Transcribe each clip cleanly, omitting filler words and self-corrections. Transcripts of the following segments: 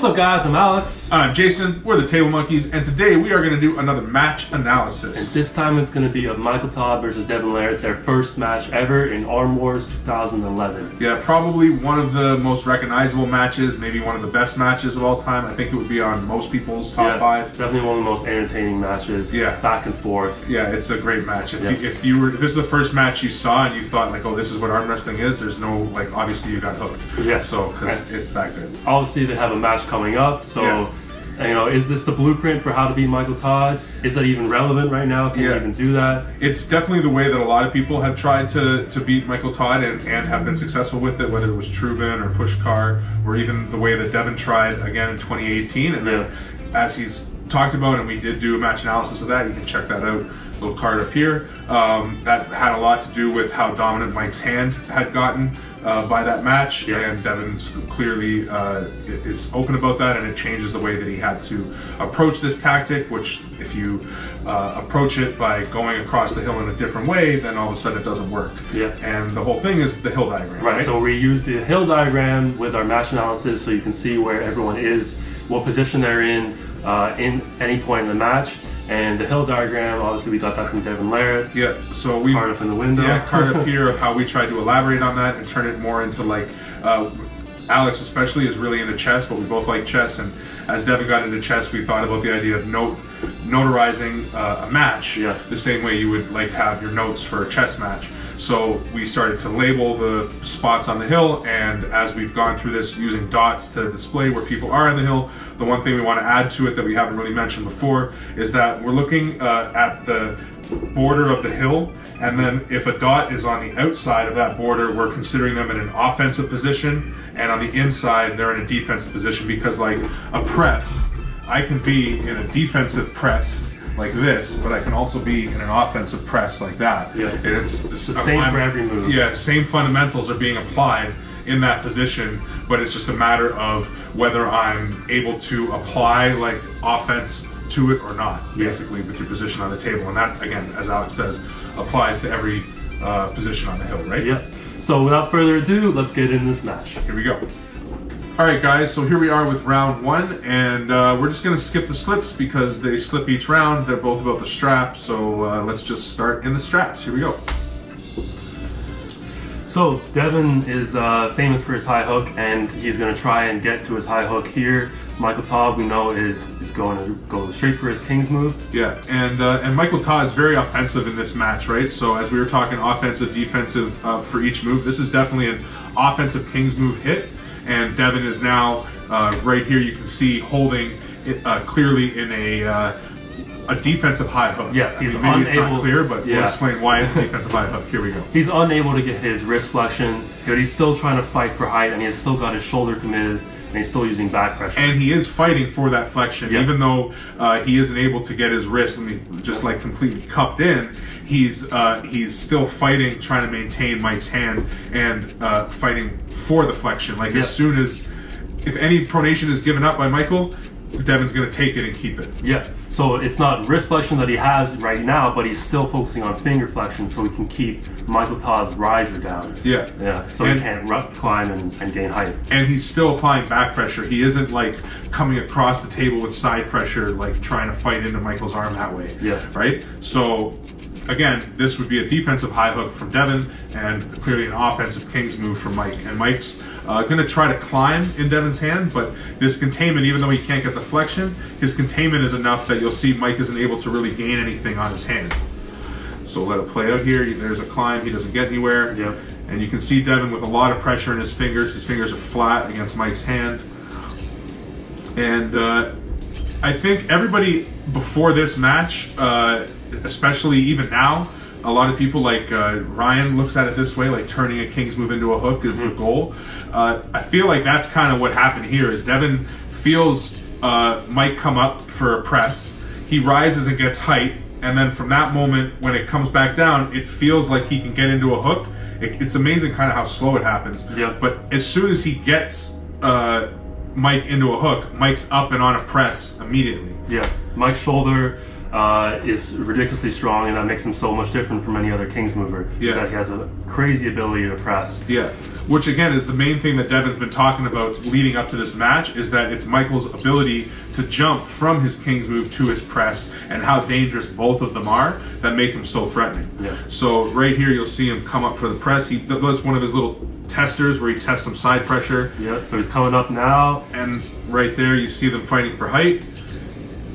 up, guys? I'm Alex. I'm Jason. We're the Table Monkeys, and today we are going to do another match analysis. And this time it's going to be of Michael Todd versus Devon Larratt, their first match ever in Arm Wars 2011. Yeah, probably one of the most recognizable matches, maybe one of the best matches of all time. I think it would be on most people's top five. Definitely one of the most entertaining matches. Yeah, back and forth. Yeah, it's a great match. If this is the first match you saw and you thought like, oh, this is what arm wrestling is, there's no like, obviously you got hooked. Yeah. So because it's that good. Obviously they have a match coming up, so you know, is this the blueprint for how to beat Michael Todd? Is that even relevant right now? Can we even do that? It's definitely the way that a lot of people have tried to beat Michael Todd and have been successful with it, whether it was Trubin or Pushkar, or even the way that Devon tried again in 2018. And then as he's talked about, and we did do a match analysis of that, you can check that out, little card up here. That had a lot to do with how dominant Mike's hand had gotten by that match, and Devon's clearly is open about that, and it changes the way that he had to approach this tactic, which if you approach it by going across the hill in a different way, then all of a sudden it doesn't work. And the whole thing is the hill diagram. Right, so we use the hill diagram with our match analysis so you can see where everyone is, what position they're in any point in the match. And the hill diagram, obviously we got that from Devon Larratt. Yeah, so we card up in the window. Yeah, card up here of how we tried to elaborate on that and turn it more into like, Alex especially is really into chess, but we both like chess, and as Devon got into chess, we thought about the idea of notarizing a match the same way you would like have your notes for a chess match. So we started to label the spots on the hill, and as we've gone through this using dots to display where people are on the hill, the one thing we want to add to it that we haven't really mentioned before is that we're looking at the border of the hill, and then if a dot is on the outside of that border, we're considering them in an offensive position, and on the inside they're in a defensive position, because like a press, I can be in a defensive press like this, but I can also be in an offensive press like that. And it's the same for every move. Yeah, same fundamentals are being applied in that position, but it's just a matter of whether I'm able to apply like offense to it or not, basically, with your position on the table. And that, again, as Alex says, applies to every position on the hill, right? Yeah. So without further ado, let's get in this match. Here we go. All right, guys, so here we are with round one, and we're just going to skip the slips because they slip each round. They're both about the straps, so let's just start in the straps. Here we go. So Devon is famous for his high hook, and he's going to try and get to his high hook here. Michael Todd, we know, is going to go straight for his King's move. Yeah, and Michael Todd is very offensive in this match, right? So as we were talking offensive, defensive for each move, this is definitely an offensive King's move hit. And Devon is now, right here, you can see holding it clearly in a defensive high hook. Yeah, he's maybe unable, it's not clear, but we'll explain why it's a defensive high hook. Here we go. He's unable to get his wrist flexion, but he's still trying to fight for height, and he's still got his shoulder committed, and he's still using back pressure. And he is fighting for that flexion, even though he isn't able to get his wrist just like completely cupped in. He's still fighting, trying to maintain Mike's hand and fighting for the flexion. Like as soon as, if any pronation is given up by Michael, Devon's going to take it and keep it. Yeah, so it's not wrist flexion that he has right now, but he's still focusing on finger flexion so he can keep Michael Todd's riser down. Yeah, so he can't climb and gain height. And he's still applying back pressure. He isn't like coming across the table with side pressure, like trying to fight into Michael's arm that way. Right? So again, this would be a defensive high hook from Devon, and clearly an offensive King's move from Mike. And Mike's going to try to climb in Devon's hand, but this containment, even though he can't get the flexion, his containment is enough that you'll see Mike isn't able to really gain anything on his hand. So let it play out here. There's a climb. He doesn't get anywhere. And you can see Devon with a lot of pressure in his fingers. His fingers are flat against Mike's hand. And I think everybody before this match, especially even now, a lot of people like Ryan looks at it this way, like turning a King's move into a hook is the goal. I feel like that's kind of what happened here, is Devon feels Mike come up for a press. He rises and gets height, and then from that moment, when it comes back down, it feels like he can get into a hook. It's amazing kind of how slow it happens. But as soon as he gets Mike into a hook, Mike's up and on a press immediately. Mike's shoulder is ridiculously strong, and that makes him so much different from any other King's mover. Yeah. Is that he has a crazy ability to press. Yeah, which again is the main thing that Devon's been talking about leading up to this match, is that it's Michael's ability to jump from his King's move to his press, and how dangerous both of them are that make him so threatening. Yeah. So right here you'll see him come up for the press. He does one of his little testers where he tests some side pressure. Yeah, so he's coming up now. And right there you see them fighting for height.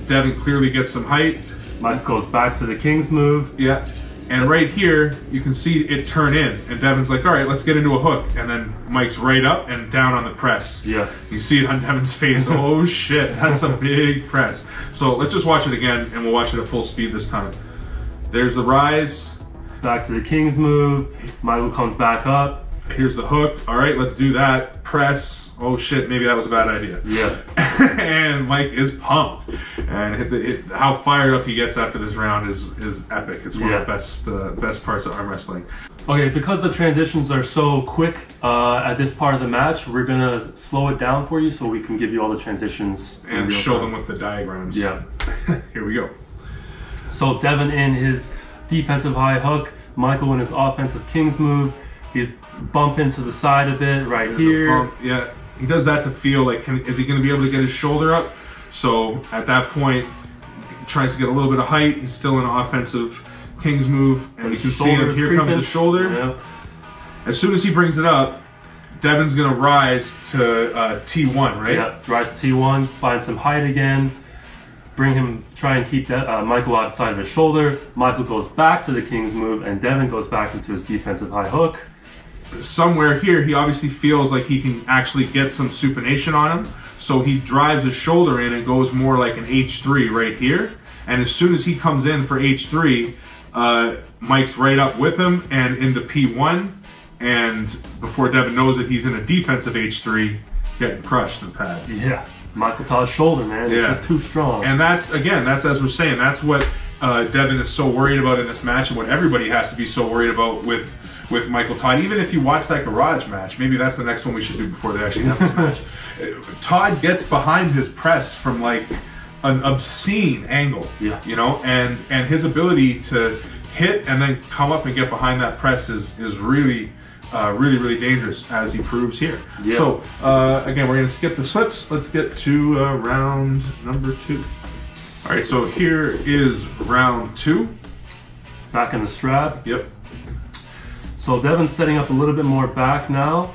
Devon clearly gets some height. Mike goes back to the King's move. Yeah. And right here, you can see it turn in. And Devon's like, all right, let's get into a hook. And then Mike's right up and down on the press. Yeah. You see it on Devon's face. Oh, shit. That's a big press. So let's just watch it again, and we'll watch it at full speed this time. There's the rise. Back to the King's move. Michael comes back up. Here's the hook. All right, let's do that. Press. Oh, shit. Maybe that was a bad idea. Yeah. And Mike is pumped. And how fired up he gets after this round is epic. It's one of the best parts of arm wrestling. Okay, because the transitions are so quick at this part of the match, we're gonna slow it down for you so we can give you all the transitions and show them with the diagrams. Yeah. Here we go. So Devon in his defensive high hook, Michael in his offensive King's move. He's bumping to the side a bit right here. Yeah, he does that to feel like, is he going to be able to get his shoulder up? So at that point, he tries to get a little bit of height. He's still in an offensive King's move, and you can see him. Here comes the shoulder. Yeah. As soon as he brings it up, Devon's going to rise to T1, right? Yeah, rise to T1, find some height again. Bring him, try and keep Michael outside of his shoulder. Michael goes back to the King's move, and Devon goes back into his defensive high hook. Somewhere here, he obviously feels like he can actually get some supination on him, so he drives his shoulder in and goes more like an H3 right here. And as soon as he comes in for H3, Mike's right up with him and into P1, and before Devon knows it, he's in a defensive H3, getting crushed in pads. Yeah. Michael Todd's shoulder, man, it's just too strong. And that's, again, that's, as we're saying, that's what Devon is so worried about in this match, and what everybody has to be so worried about with Michael Todd. Even if you watch that garage match, maybe that's the next one we should do before they actually have this match. Todd gets behind his press from like an obscene angle, you know, and his ability to hit and then come up and get behind that press is really really dangerous, as he proves here. Yeah. So again, we're going to skip the slips. Let's get to round number 2. All right, so here is round 2. Back in the strap. Yep. So Devon's setting up a little bit more back now.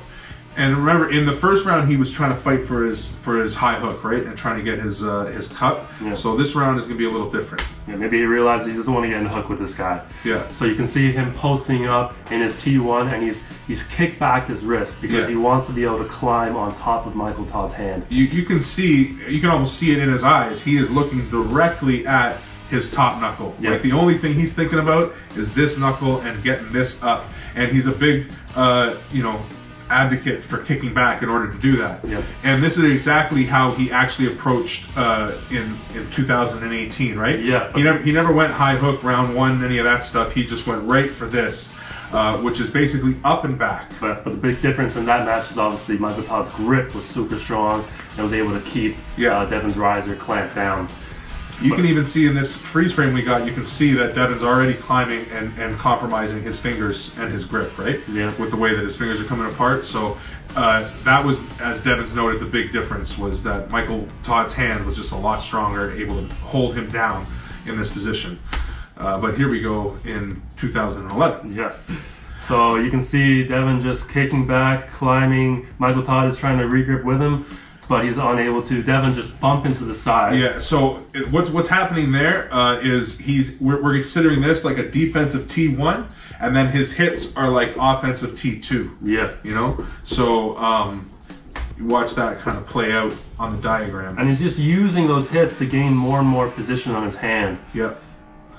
And remember, in the first round, he was trying to fight for his high hook, right, and trying to get his cut. Yeah. So this round is going to be a little different. Yeah, maybe he realizes he doesn't want to get in a hook with this guy. Yeah. So you can see him posting up in his T1, and he's kicked back his wrist because he wants to be able to climb on top of Michael Todd's hand. You can almost see it in his eyes. He is looking directly at his top knuckle. Yeah. Like the only thing he's thinking about is this knuckle and getting this up. And he's a big, advocate for kicking back in order to do that. Yep. And this is exactly how he actually approached in 2018, right? Yeah. He never went high hook round 1, any of that stuff. He just went right for this, which is basically up and back. But the big difference in that match is obviously Michael Todd's grip was super strong and was able to keep Devon's riser clamped down. You can even see in this freeze frame we got, you can see that Devon's already climbing and compromising his fingers and his grip, right? Yeah. With the way that his fingers are coming apart. So that was, as Devon's noted, the big difference was that Michael Todd's hand was just a lot stronger, able to hold him down in this position. But here we go in 2011. Yeah. So you can see Devon just kicking back, climbing. Michael Todd is trying to regrip with him, but he's unable to. Devon just bump into the side. Yeah, so what's happening there is we're considering this like a defensive T1, and then his hits are like offensive T2. Yeah. You know? So you watch that kind of play out on the diagram. And he's just using those hits to gain more and more position on his hand. Yep.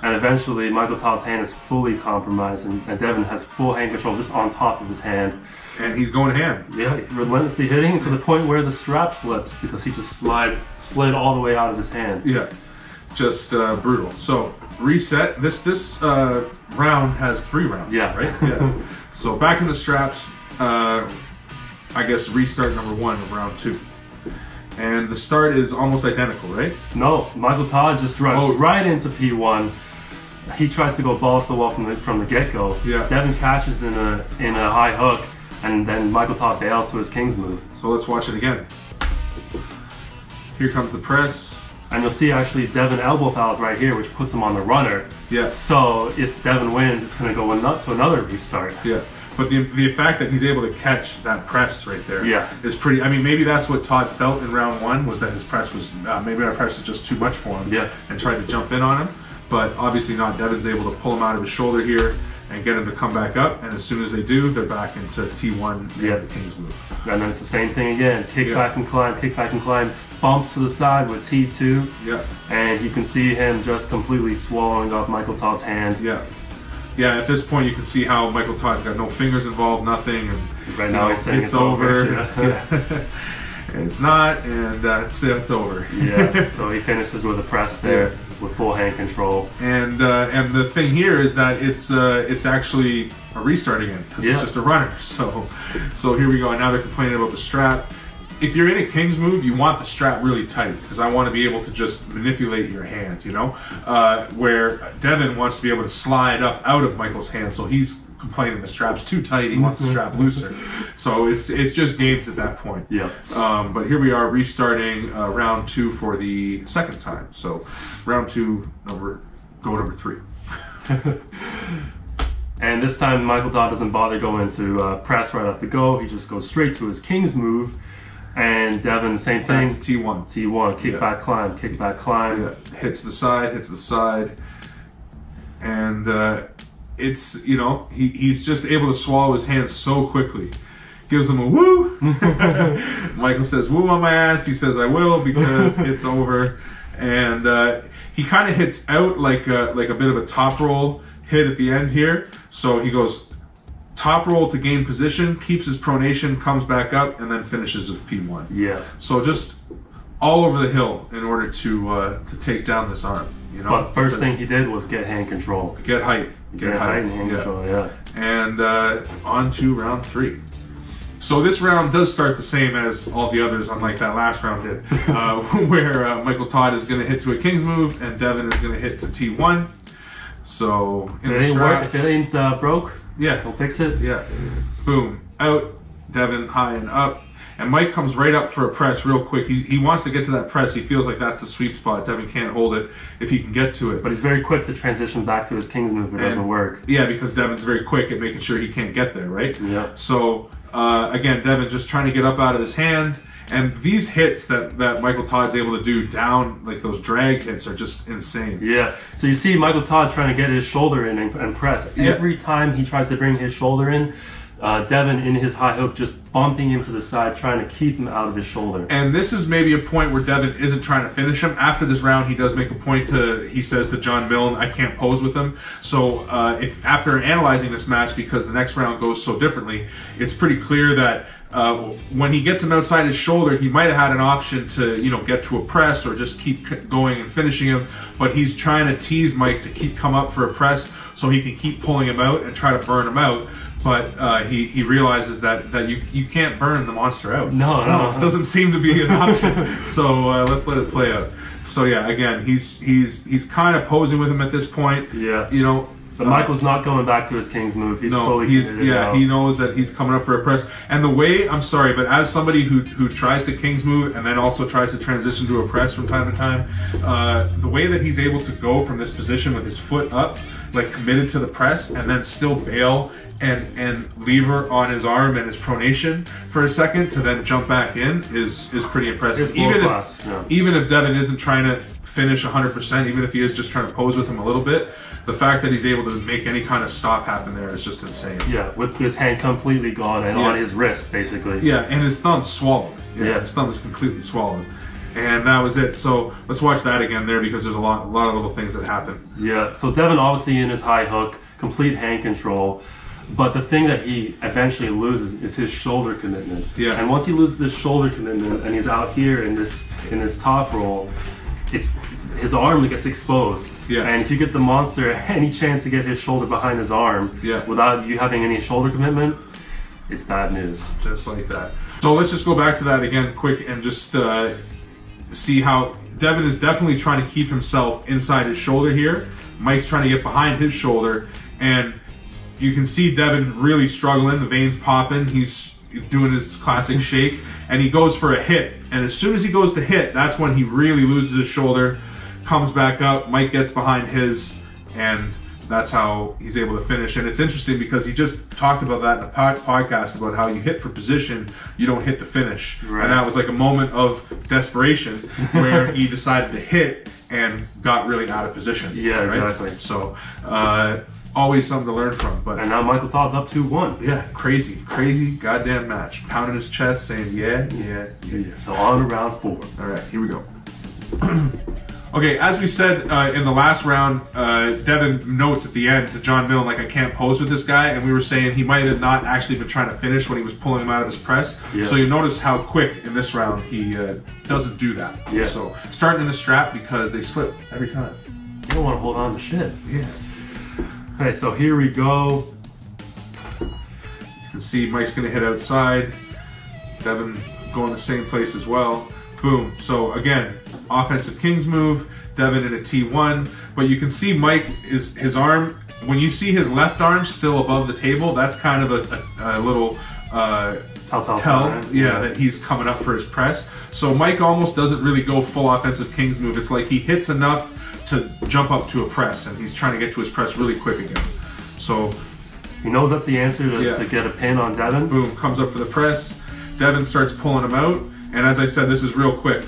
And eventually Michael Todd's hand is fully compromised, and Devon has full hand control just on top of his hand. And he's going ham. Yeah, relentlessly hitting to the point where the strap slips because he just slid all the way out of his hand. Yeah, just brutal. So reset. This round has 3 rounds. Yeah. Right? Yeah. So back in the straps, I guess restart number 1 of round 2. And the start is almost identical, right? No, Michael Todd just drives right into P1. He tries to go balls to the wall from the get-go. Yeah. Devon catches in a high hook, and then Michael Todd bails to his King's move. So let's watch it again. Here comes the press. And you'll see actually Devon elbow fouls right here, which puts him on the runner. Yeah. So if Devon wins, it's going to go to another restart. Yeah. But the fact that he's able to catch that press right there is pretty. I mean, maybe that's what Todd felt in round 1, was that his press was maybe our press is just too much for him. Yeah. And tried to jump in on him, but obviously not. Devon's able to pull him out of his shoulder here and get him to come back up. And as soon as they do, they're back into T1 and the King's move. And then it's the same thing again. Kick back and climb, kick back and climb. Bumps to the side with T2. Yeah. And you can see him just completely swallowing up Michael Todd's hand. Yeah. Yeah, at this point you can see how Michael Todd's got no fingers involved, nothing, and right now he's saying it's over. Yeah. It's not, and it's over. Yeah, so he finishes with a press there with full hand control. And the thing here is that it's actually a restart again, because it's just a runner. So here we go. And now they're complaining about the strap. If you're in a King's move, you want the strap really tight, because I want to be able to just manipulate your hand, you know? Where Devon wants to be able to slide up out of Michael's hand, so he's complaining the strap's too tight, he wants the strap looser. So it's just games at that point. Yeah. But here we are restarting round 2 for the second time. So round 2, number 3. And this time Michael Todd doesn't bother going to press right off the go, he just goes straight to his King's move. And Devon, same thing. T1. T1, kick back, climb, kick back, climb. Yeah. Hit to the side. And it's, you know, he's just able to swallow his hand so quickly. Gives him a woo. Michael says, woo on my ass. He says, I will, because it's over. And he kind of hits out like a bit of a top roll hit at the end here. So he goes top roll to gain position, keeps his pronation, comes back up, and then finishes with P1. Yeah. So just all over the hill in order to take down this arm. You know. But first thing he did was get hand control. Get height. Get height and hand control. Yeah. And on to round 3. So this round does start the same as all the others, unlike that last round did, where Michael Todd is going to hit to a King's move and Devon is going to hit to T1. So if it ain't broke. Yeah. He'll fix it. Yeah. Boom. Out. Devon high and up. And Mike comes right up for a press real quick. He wants to get to that press. He feels like that's the sweet spot. Devon can't hold it if he can get to it. But he's very quick to transition back to his King's move if it doesn't work. Yeah, because Devon's very quick at making sure he can't get there, right? Yeah. So, again, Devon just trying to get up out of his hand. And these hits that Michael Todd's able to do down, like those drag hits, are just insane. Yeah. So you see Michael Todd trying to get his shoulder in and press. Every time he tries to bring his shoulder in, Devon in his high hook just bumping him to the side, trying to keep him out of his shoulder. And this is maybe a point where Devon isn't trying to finish him. After this round, he does make a point he says to John Milne, I can't pose with him. So if after analyzing this match, because the next round goes so differently, it's pretty clear that when he gets him outside his shoulder, he might have had an option to, you know, get to a press or just keep going and finishing him. But he's trying to tease Mike to come up for a press so he can keep pulling him out and try to burn him out. But he realizes that you can't burn the monster out. No. It doesn't seem to be an option. So let's let it play out. So yeah, again, he's kind of posing with him at this point. Yeah. You know. But Michael's not going back to his King's move. He's fully committed now. He knows that he's coming up for a press. And the way, I'm sorry, but as somebody who tries to King's move and then also tries to transition to a press from time to time, the way that he's able to go from this position with his foot up, like committed to the press, and then still bail and lever on his arm and his pronation for a second to then jump back in is pretty impressive. Even if Devon isn't trying to finish 100%, even if he is just trying to pose with him a little bit, the fact that he's able to make any kind of stop happen there is just insane. Yeah, with his hand completely gone and on his wrist, basically. Yeah, and his thumb swallowed. Yeah, his thumb is completely swallowed. And that was it. So let's watch that again there, because there's a lot of little things that happen. Yeah, so Devon obviously in his high hook, complete hand control. But the thing that he eventually loses is his shoulder commitment. Yeah. And once he loses this shoulder commitment and he's out here in this top roll, it's his arm gets exposed. Yeah. And if you get the monster any chance to get his shoulder behind his arm without you having any shoulder commitment, it's bad news. Just like that. So let's just go back to that again quick and just see how Devon is definitely trying to keep himself inside his shoulder here. Mike's trying to get behind his shoulder, and you can see Devon really struggling. The veins popping. He's doing his classic shake, and he goes for a hit. And as soon as he goes to hit, that's when he really loses his shoulder, comes back up. Mike gets behind his, and that's how he's able to finish. And it's interesting because he just talked about that in a podcast about how you hit for position, you don't hit to finish. Right. And that was like a moment of desperation where he decided to hit and got really out of position. Yeah, right? Exactly. So always something to learn from. But and now Michael Todd's up 2-1. Yeah, crazy goddamn match. Pounding his chest, saying yeah. So on to round 4. All right, here we go. Okay, as we said in the last round, Devon notes at the end to John Milne, like, I can't pose with this guy, and we were saying he might have not actually been trying to finish when he was pulling him out of his press. Yeah. So you notice how quick in this round he doesn't do that. Yeah. So starting in the strap because they slip every time. You don't want to hold on to shit. Yeah. Okay, so here we go. You can see Mike's going to hit outside. Devon going the same place as well. Boom. So again, offensive King's move, Devon in a T1, but you can see Mike is his arm, when you see his left arm still above the table, that's kind of a little tell that he's coming up for his press. So Mike almost doesn't really go full offensive King's move. It's like he hits enough to jump up to a press, and he's trying to get to his press really quick again. So he knows that's the answer to get a pin on Devon. Boom, comes up for the press. Devon starts pulling him out. And as I said, this is real quick.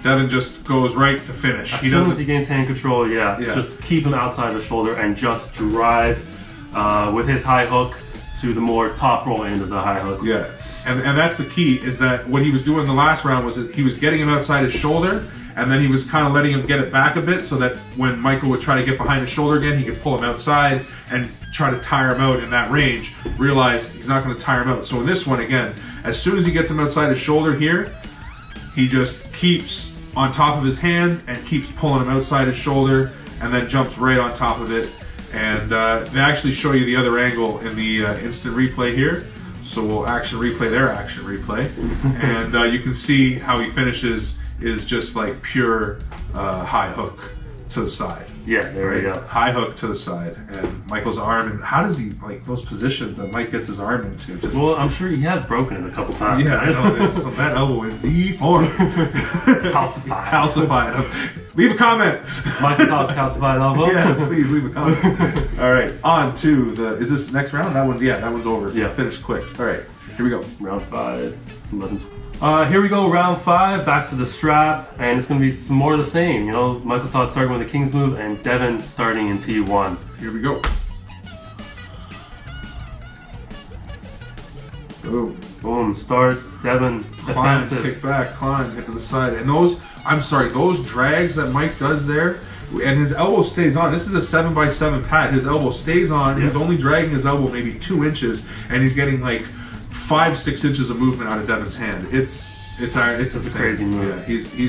Devon just goes right to finish. As soon as he gains hand control, just keep him outside the shoulder and just drive with his high hook to the more top roll end of the high hook. Yeah, and that's the key, is that what he was doing the last round was that he was getting him outside his shoulder, and then he was kind of letting him get it back a bit so that when Michael would try to get behind his shoulder again, he could pull him outside and try to tire him out in that range. Realize he's not going to tire him out. So in this one, again, as soon as he gets him outside his shoulder here, he just keeps on top of his hand and keeps pulling him outside his shoulder, and then jumps right on top of it. And they actually show you the other angle in the instant replay here. So we'll action replay their action replay. And you can see how he finishes is just like pure high hook to the side. Yeah, there we go. High hook to the side, and Michael's arm. And how does he, like, those positions that Mike gets his arm into? Just, well, I'm sure he has broken it a couple times. Yeah, I know. So that elbow is deformed. Calcified. Calcified. Leave a comment. Michael Todd's calcified elbow. Yeah, please leave a comment. All right, on to the. Is this next round? That one. Yeah, that one's over. Yeah, finished quick. All right, here we go. Round 5. 11. Here we go, round 5, back to the strap, and it's going to be some more of the same. You know, Michael Todd starting with the King's move, and Devon starting in T1. Here we go. Boom. Boom, start, Devon, climb, defensive. Kick back, climb, hit to the side. And those, I'm sorry, those drags that Mike does there, and his elbow stays on. This is a 7x7 pad. His elbow stays on. He's only dragging his elbow maybe 2 inches, and he's getting like 5-6 inches of movement out of Devon's hand. It's a crazy move. Yeah,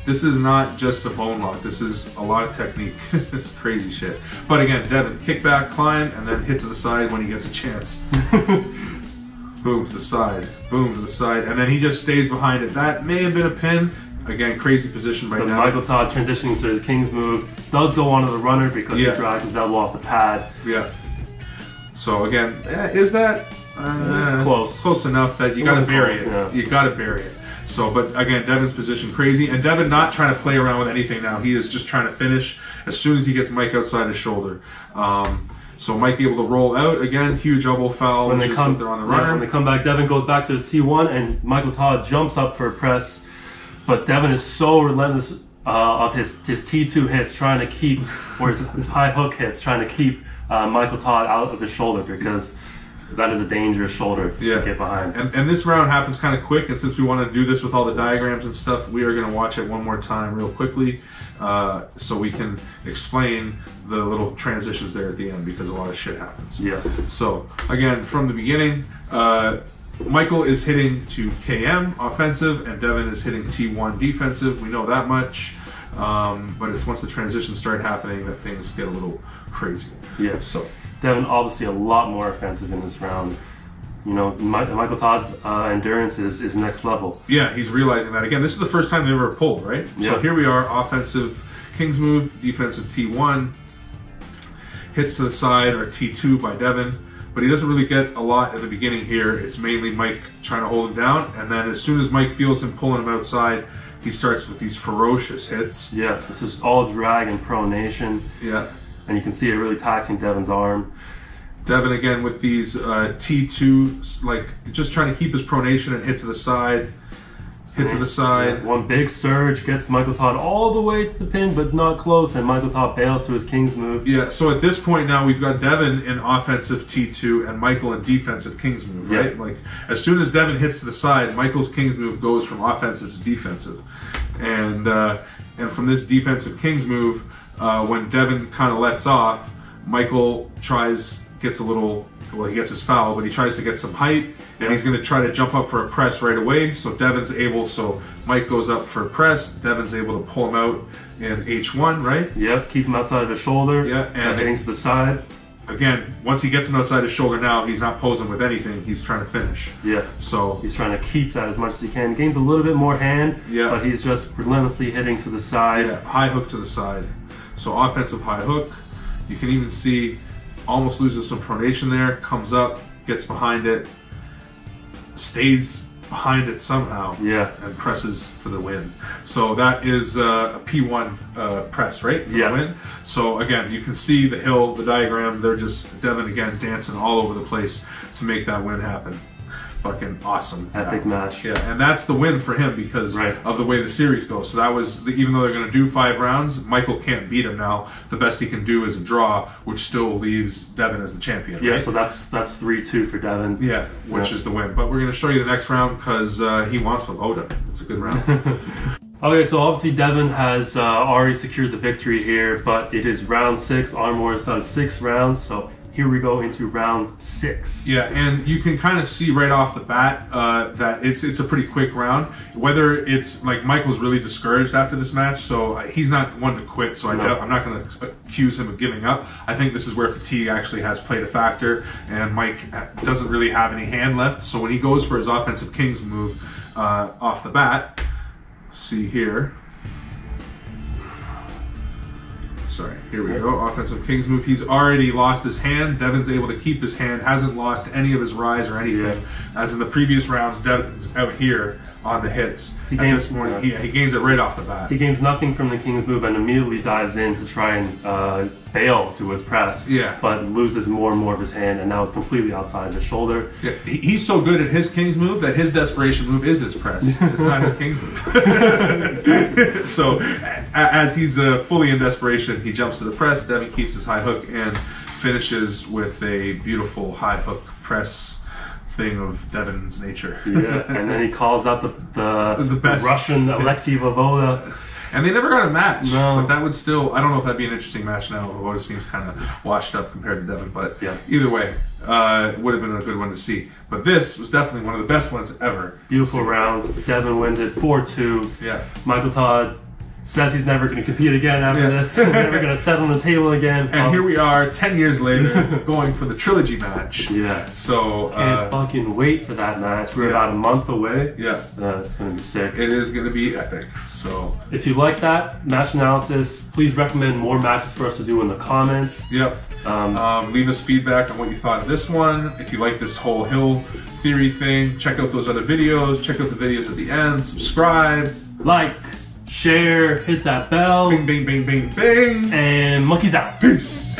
this is not just a bone lock. This is a lot of technique. It's crazy shit. But again, Devon, kick back, climb, and then hit to the side when he gets a chance. Boom to the side, boom to the side, and then he just stays behind it. That may have been a pin. Again, crazy position right now. Michael Todd transitioning to his King's move does go onto the runner because he dragged his elbow off the pad. Yeah. So again, is that? It's close. Close enough that you got to bury it. Yeah. You got to bury it. So, but again, Devon's position crazy, and Devon not trying to play around with anything now. He is just trying to finish as soon as he gets Mike outside his shoulder. So Mike able to roll out again, huge elbow foul. When they come, they're on the runner. When they come back, Devon goes back to the T1, and Michael Todd jumps up for a press. But Devon is so relentless of his T2 hits, trying to keep, or his high hook hits, trying to keep Michael Todd out of his shoulder, because that is a dangerous shoulder to get behind. And this round happens kind of quick, and since we want to do this with all the diagrams and stuff, we are going to watch it one more time real quickly so we can explain the little transitions there at the end, because a lot of shit happens. Yeah. So, again, from the beginning, Michael is hitting to KM offensive, and Devon is hitting T1 defensive. We know that much. But it's once the transitions start happening that things get a little crazy. Yeah. So Devon obviously a lot more offensive in this round. you know, Michael Todd's endurance is next level. Yeah, he's realizing that. Again, this is the first time they ever pulled, right? Yeah. So here we are, offensive King's move, defensive T1, hits to the side or T2 by Devon, but he doesn't really get a lot in the beginning here. It's mainly Mike trying to hold him down, and then as soon as Mike feels him pulling him outside, he starts with these ferocious hits. Yeah, this is all drag and pronation. Yeah. And you can see it really taxing Devon's arm. Devon again with these T2, like just trying to keep his pronation and hit to the side. Hit to the side. Yeah, one big surge gets Michael Todd all the way to the pin, but not close, and Michael Todd bails to his King's move. Yeah, so at this point now we've got Devon in offensive T2 and Michael in defensive King's move, right? Yeah. Like as soon as Devon hits to the side, Michael's King's move goes from offensive to defensive. And from this defensive King's move, when Devon kind of lets off, Michael gets a little, well, he gets his foul, but he tries to get some height, and he's going to try to jump up for a press right away. So Mike goes up for a press, Devon's able to pull him out in H1, right? Yep, keep him outside of his shoulder, and hitting to the side. Again, once he gets him outside his shoulder now, he's not posing with anything, he's trying to finish. Yeah, so he's trying to keep that as much as he can. Gains a little bit more hand, but he's just relentlessly hitting to the side. Yeah, high hook to the side. So offensive high hook. You can even see almost loses some pronation there, comes up, gets behind it, stays behind it somehow, and presses for the win. So that is a P1 press, right, for the win. So again, you can see the hill, the diagram, they're just, Devon again dancing all over the place to make that win happen. Fucking awesome. Epic match. Yeah, and that's the win for him because of the way the series goes. So that was, even though they're going to do 5 rounds, Michael can't beat him now. The best he can do is a draw, which still leaves Devon as the champion. Yeah, right? so that's 3-2 for Devon. Yeah, which is the win. But we're going to show you the next round because he wants Voda. It's a good round. Okay, so obviously Devon has already secured the victory here, but it is round 6. Armor has done 6 rounds, so here we go into round 6. Yeah, and you can kind of see right off the bat that it's a pretty quick round. Whether it's like Michael's really discouraged after this match, so he's not one to quit. So I'm not going to accuse him of giving up. I think this is where fatigue actually has played a factor, and Mike doesn't really have any hand left. So when he goes for his offensive King's move off the bat, see here. Sorry, here we go. Offensive King's move. He's already lost his hand. Devon's able to keep his hand. Hasn't lost any of his rise or anything. As in the previous rounds, Devon's out here on the hits. He gains it right off the bat. He gains nothing from the King's move and immediately dives in to try and bail to his press. Yeah. But loses more and more of his hand, and now it's completely outside his shoulder. Yeah. He's so good at his King's move that his desperation move is his press. It's not his King's move. So as he's fully in desperation, he jumps to the press. Devon keeps his high hook and finishes with a beautiful high hook press thing of Devon's nature. Yeah, and then he calls out the Russian Alexei Voda. And they never got a match. No. But that would still, I don't know if that'd be an interesting match now. Voda seems kind of washed up compared to Devon. But either way, it would have been a good one to see. But this was definitely one of the best ones ever. Beautiful round. Devon wins it 4-2. Yeah. Michael Todd says he's never going to compete again after this. He's never going to sit on the table again. And here we are, 10 years later, going for the trilogy match. Yeah. So can't fucking wait for that match. We're about a month away. Yeah. It's going to be sick. It is going to be epic. So if you like that match analysis, please recommend more matches for us to do in the comments. Yep. Leave us feedback on what you thought of this one. If you like this whole Hill theory thing, check out those other videos. Check out the videos at the end. Subscribe. Like. Share, hit that bell. Bing, bing, bing, bing, bing. And monkeys out. Peace.